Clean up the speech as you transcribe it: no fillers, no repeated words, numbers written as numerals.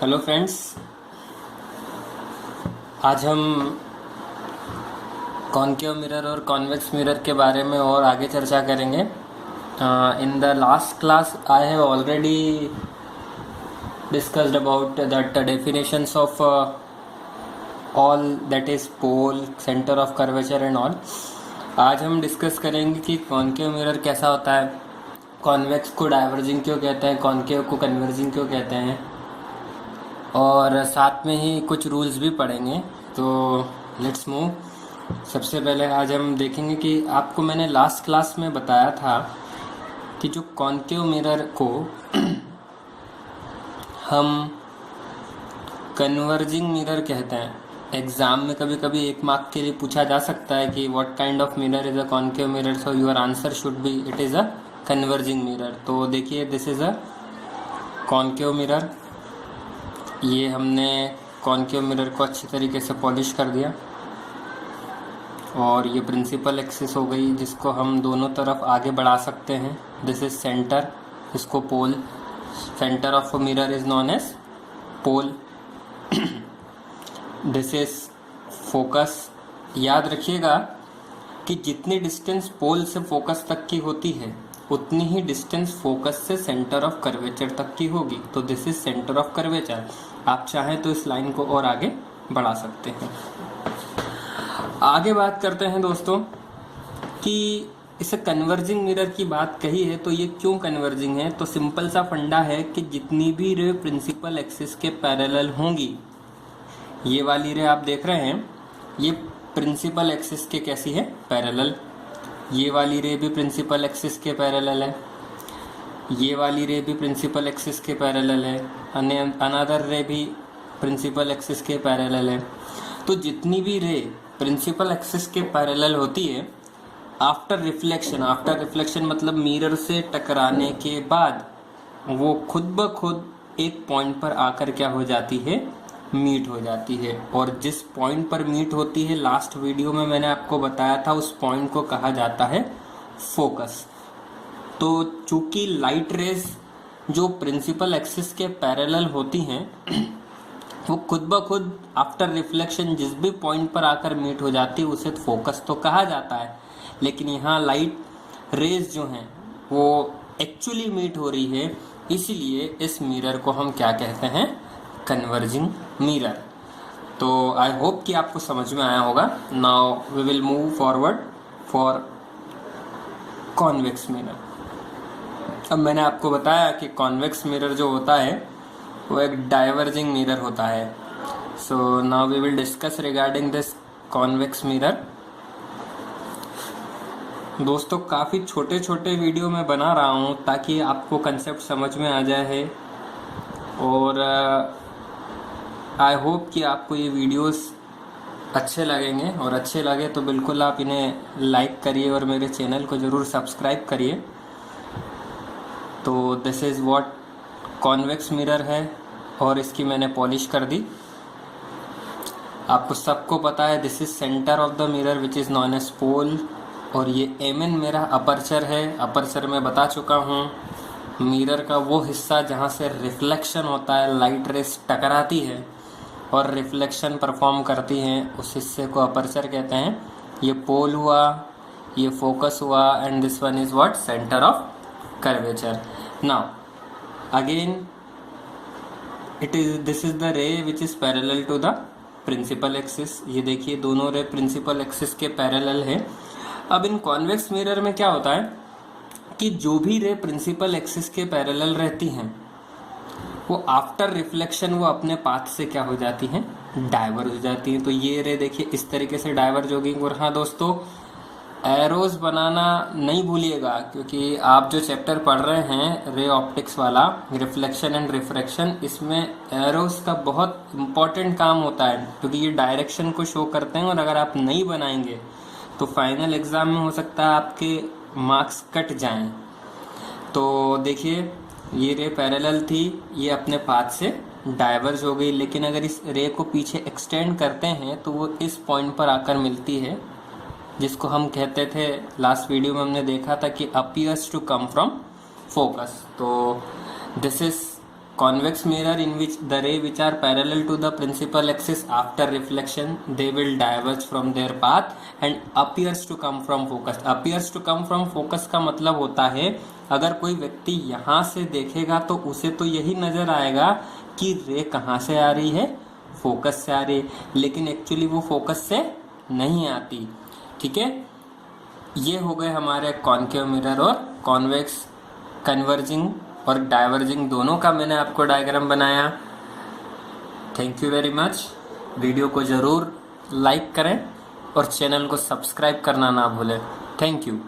Hello friends, आज हम concave mirror और कॉन्वेक्स मिरर के बारे में और आगे चर्चा करेंगे। In the last class I have already discussed about that definitions of all, that is pole, centre of curvature and all. आज हम डिस्कस करेंगे कि कॉनकेव मिरर कैसा होता है, कॉन्वेक्स को डाइवर्जिंग क्यों कहते हैं, कॉनकेव को कन्वर्जिंग क्यों कहते हैं, और साथ में ही कुछ रूल्स भी पढ़ेंगे। तो लेट्स मूव। सबसे पहले आज हम देखेंगे कि आपको मैंने लास्ट क्लास में बताया था कि जो कॉनकेव मिरर को हम कन्वर्जिंग मिरर कहते हैं। एग्ज़ाम में कभी कभी 1 मार्क के लिए पूछा जा सकता है कि what kind of mirror is a concave mirror, so your answer should be it is a converging mirror. तो देखिए, this is a concave mirror. ये हमने कॉनकेव मिरर को अच्छी तरीके से पॉलिश कर दिया और ये प्रिंसिपल एक्सिस हो गई, जिसको हम दोनों तरफ आगे बढ़ा सकते हैं। दिस इज सेंटर, इसको pole, centre of mirror is known as pole. This is focus. याद रखिएगा कि जितनी डिस्टेंस पोल से फोकस तक की होती है उतनी ही डिस्टेंस फोकस से सेंटर ऑफ कर्वेचर तक की होगी। तो this is centre of curvature. आप चाहें तो इस लाइन को और आगे बढ़ा सकते हैं। आगे बात करते हैं दोस्तों कि इसे कन्वर्जिंग मिरर की बात कही है तो ये क्यों कन्वर्जिंग है। तो सिंपल सा फंडा है कि जितनी भी रे प्रिंसिपल एक्सिस के पैरेलल होंगी, ये वाली रे आप देख रहे हैं, ये प्रिंसिपल एक्सिस के कैसी है, पैरेलल। ये वाली रे भी प्रिंसिपल एक्सिस के पैरेलल है, ये वाली रे भी प्रिंसिपल एक्सिस के पैरेलल है, अनदर रे भी प्रिंसिपल एक्सिस के पैरेलल है। तो जितनी भी रे प्रिंसिपल एक्सिस के पैरेलल होती है, आफ्टर रिफ्लेक्शन मतलब मिरर से टकराने के बाद वो खुद ब खुद एक पॉइंट पर आकर क्या हो जाती है, मीट हो जाती है। और जिस पॉइंट पर मीट होती है, लास्ट वीडियो में मैंने आपको बताया था, उस पॉइंट को कहा जाता है फोकस। तो चूंकि लाइट रेज जो प्रिंसिपल एक्सिस के पैरेलल होती हैं वो खुद ब खुद आफ्टर रिफ्लेक्शन जिस भी पॉइंट पर आकर मीट हो जाती है उसे फोकस तो कहा जाता है। लेकिन यहाँ लाइट रेज जो हैं वो एक्चुअली मीट हो रही है, इसलिए इस मिरर को हम क्या कहते हैं, कन्वर्जिंग मिरर। तो आई होप कि आपको समझ में आया होगा। Now we will move forward for convex mirror. अब मैंने आपको बताया कि कॉन्वेक्स मिरर जो होता है वो एक डाइवर्जिंग मिरर होता है। So now we will discuss regarding this convex mirror. दोस्तों, काफ़ी छोटे छोटे वीडियो मैं बना रहा हूँ ताकि आपको कंसेप्ट समझ में आ जाए, और आई होप कि आपको ये वीडियोस अच्छे लगेंगे, और अच्छे लगे तो बिल्कुल आप इन्हें लाइक करिए और मेरे चैनल को ज़रूर सब्सक्राइब करिए। तो this is what convex mirror है और इसकी मैंने पॉलिश कर दी। आपको सबको पता है this is centre of the mirror which is known as pole, और ये एमएन मेरा अपर्चर है। अपर्चर में बता चुका हूँ, मिरर का वो हिस्सा जहाँ से रिफ्लेक्शन होता है, लाइट रेस टकराती है और रिफ्लेक्शन परफॉर्म करती हैं, उस हिस्से को अपर्चर कहते हैं। ये पोल हुआ, ये फोकस हुआ, and this one is what, centre of curvature. Now again this is the ray which is parallel to the principal axis. ये देखिए, दोनों रे प्रिंसिपल एक्सिस के पैरेलल है। अब इन कॉन्वेक्स मिरर में क्या होता है कि जो भी रे प्रिंसिपल एक्सिस के पैरेलल रहती हैं वो आफ्टर रिफ्लेक्शन वो अपने पाथ से क्या हो जाती हैं, डाइवर्ज हो जाती हैं। तो ये रे देखिए इस तरीके से डाइवर्ज होगी। और हाँ दोस्तों, एरोज बनाना नहीं भूलिएगा, क्योंकि आप जो चैप्टर पढ़ रहे हैं रे ऑप्टिक्स वाला, रिफ्लेक्शन एंड रिफ्रैक्शन, इसमें एरोज का बहुत इम्पॉर्टेंट काम होता है, क्योंकि ये डायरेक्शन को शो करते हैं। और अगर आप नहीं बनाएंगे तो फाइनल एग्ज़ाम में हो सकता है आपके मार्क्स कट जाएं। तो देखिए, ये रे पैरेलल थी, ये अपने पाथ से डाइवर्ज हो गई। लेकिन अगर इस रे को पीछे एक्सटेंड करते हैं तो वो इस पॉइंट पर आकर मिलती है, जिसको हम कहते थे, लास्ट वीडियो में हमने देखा था कि appears to come from focus. तो this is convex mirror in which the ray which are parallel to the principal axis after reflection they will diverge from their path and appears to come from focus. appears to come from focus का मतलब होता है अगर कोई व्यक्ति यहाँ से देखेगा तो उसे तो यही नजर आएगा कि रे कहाँ से आ रही है, फोकस से आ रही है, लेकिन एक्चुअली वो फोकस से नहीं आती। ठीक है, ये हो गए हमारे कॉनकेव मिरर और कॉन्वेक्स, कन्वर्जिंग और डाइवर्जिंग दोनों का मैंने आपको डायग्राम बनाया। Thank you very much. Video को ज़रूर लाइक करें और चैनल को सब्सक्राइब करना ना भूलें। Thank you.